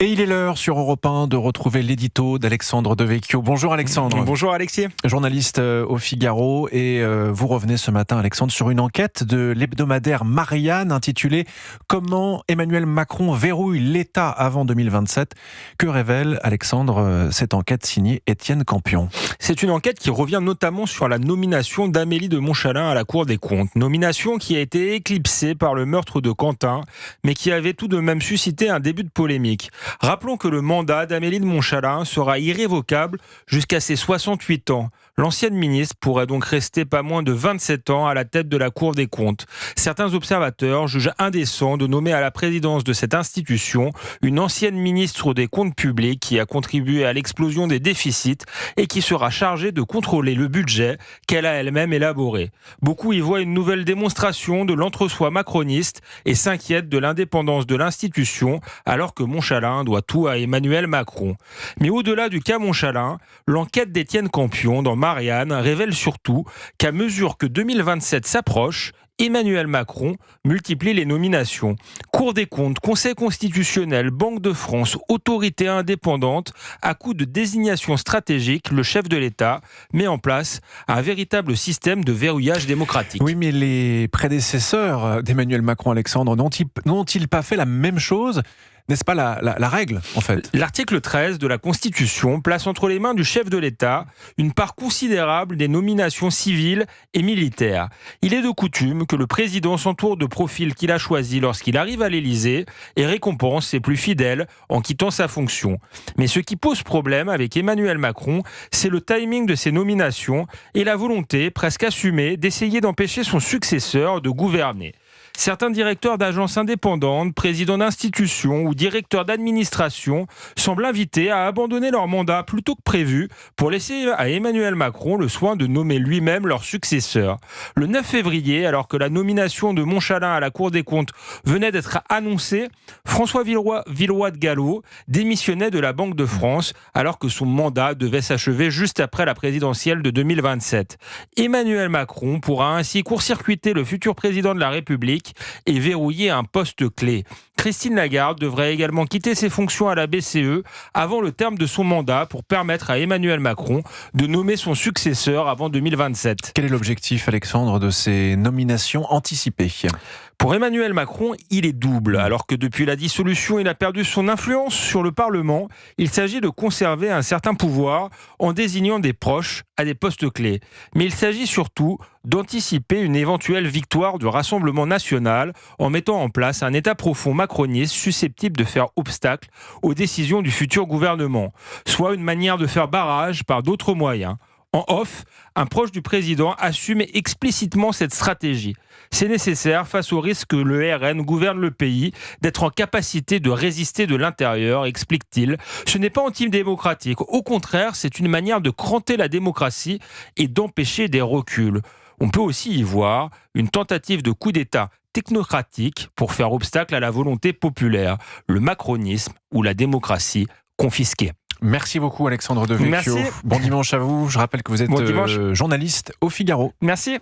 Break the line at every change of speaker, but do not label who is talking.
Et il est l'heure sur Europe 1 de retrouver l'édito d'Alexandre Devecchio. Bonjour Alexandre.
Bonjour Alexis.
Journaliste au Figaro, et vous revenez ce matin, Alexandre, sur une enquête de l'hebdomadaire Marianne intitulée « Comment Emmanuel Macron verrouille l'État avant 2027 ». Que révèle, Alexandre, cette enquête signée Étienne Campion?
C'est une enquête qui revient notamment sur la nomination d'Amélie de Montchalin à la Cour des comptes. Nomination qui a été éclipsée par le meurtre de Quentin, mais qui avait tout de même suscité un début de polémique. Rappelons que le mandat d'Amélie de Montchalin sera irrévocable jusqu'à ses 68 ans. L'ancienne ministre pourrait donc rester pas moins de 27 ans à la tête de la Cour des comptes. Certains observateurs jugent indécent de nommer à la présidence de cette institution une ancienne ministre des Comptes publics qui a contribué à l'explosion des déficits et qui sera chargée de contrôler le budget qu'elle a elle-même élaboré. Beaucoup y voient une nouvelle démonstration de l'entre-soi macroniste et s'inquiètent de l'indépendance de l'institution alors que Montchalin doit tout à Emmanuel Macron. Mais au-delà du cas Montchalin, l'enquête d'Étienne Campion dans Marianne révèle surtout qu'à mesure que 2027 s'approche, Emmanuel Macron multiplie les nominations. Cour des comptes, Conseil constitutionnel, Banque de France, autorité indépendante, à coup de désignation stratégique, le chef de l'État met en place un véritable système de verrouillage démocratique.
Oui, mais les prédécesseurs d'Emmanuel Macron, Alexandre, n'ont-ils pas fait la même chose ? N'est-ce pas la règle, en fait ?
L'article 13 de la Constitution place entre les mains du chef de l'État une part considérable des nominations civiles et militaires. Il est de coutume que le président s'entoure de profils qu'il a choisis lorsqu'il arrive à l'Élysée et récompense ses plus fidèles en quittant sa fonction. Mais ce qui pose problème avec Emmanuel Macron, c'est le timing de ces nominations et la volonté, presque assumée, d'essayer d'empêcher son successeur de gouverner. Certains directeurs d'agences indépendantes, présidents d'institutions ou directeurs d'administration semblent invités à abandonner leur mandat plus tôt que prévu pour laisser à Emmanuel Macron le soin de nommer lui-même leur successeur. Le 9 février, alors que la nomination de Montchalin à la Cour des comptes venait d'être annoncée, François Villeroy de Galhau démissionnait de la Banque de France alors que son mandat devait s'achever juste après la présidentielle de 2027. Emmanuel Macron pourra ainsi court-circuiter le futur président de la République et verrouiller un poste clé. Christine Lagarde devrait également quitter ses fonctions à la BCE avant le terme de son mandat pour permettre à Emmanuel Macron de nommer son successeur avant 2027.
Quel est l'objectif, Alexandre, de ces nominations anticipées ?
Pour Emmanuel Macron, il est double. Alors que depuis la dissolution, il a perdu son influence sur le Parlement, il s'agit de conserver un certain pouvoir en désignant des proches à des postes clés. Mais il s'agit surtout d'anticiper une éventuelle victoire du Rassemblement national en mettant en place un État profond macroniste susceptible de faire obstacle aux décisions du futur gouvernement, soit une manière de faire barrage par d'autres moyens. En off, un proche du président assume explicitement cette stratégie. C'est nécessaire face au risque que le RN gouverne le pays, d'être en capacité de résister de l'intérieur, explique-t-il. Ce n'est pas antidémocratique. Au contraire, c'est une manière de cranter la démocratie et d'empêcher des reculs. On peut aussi y voir une tentative de coup d'État technocratique pour faire obstacle à la volonté populaire, le macronisme ou la démocratie confisquée.
Merci beaucoup Alexandre Devecchio.
Merci.
Bon dimanche à vous. Je rappelle que vous êtes journaliste au Figaro.
Merci.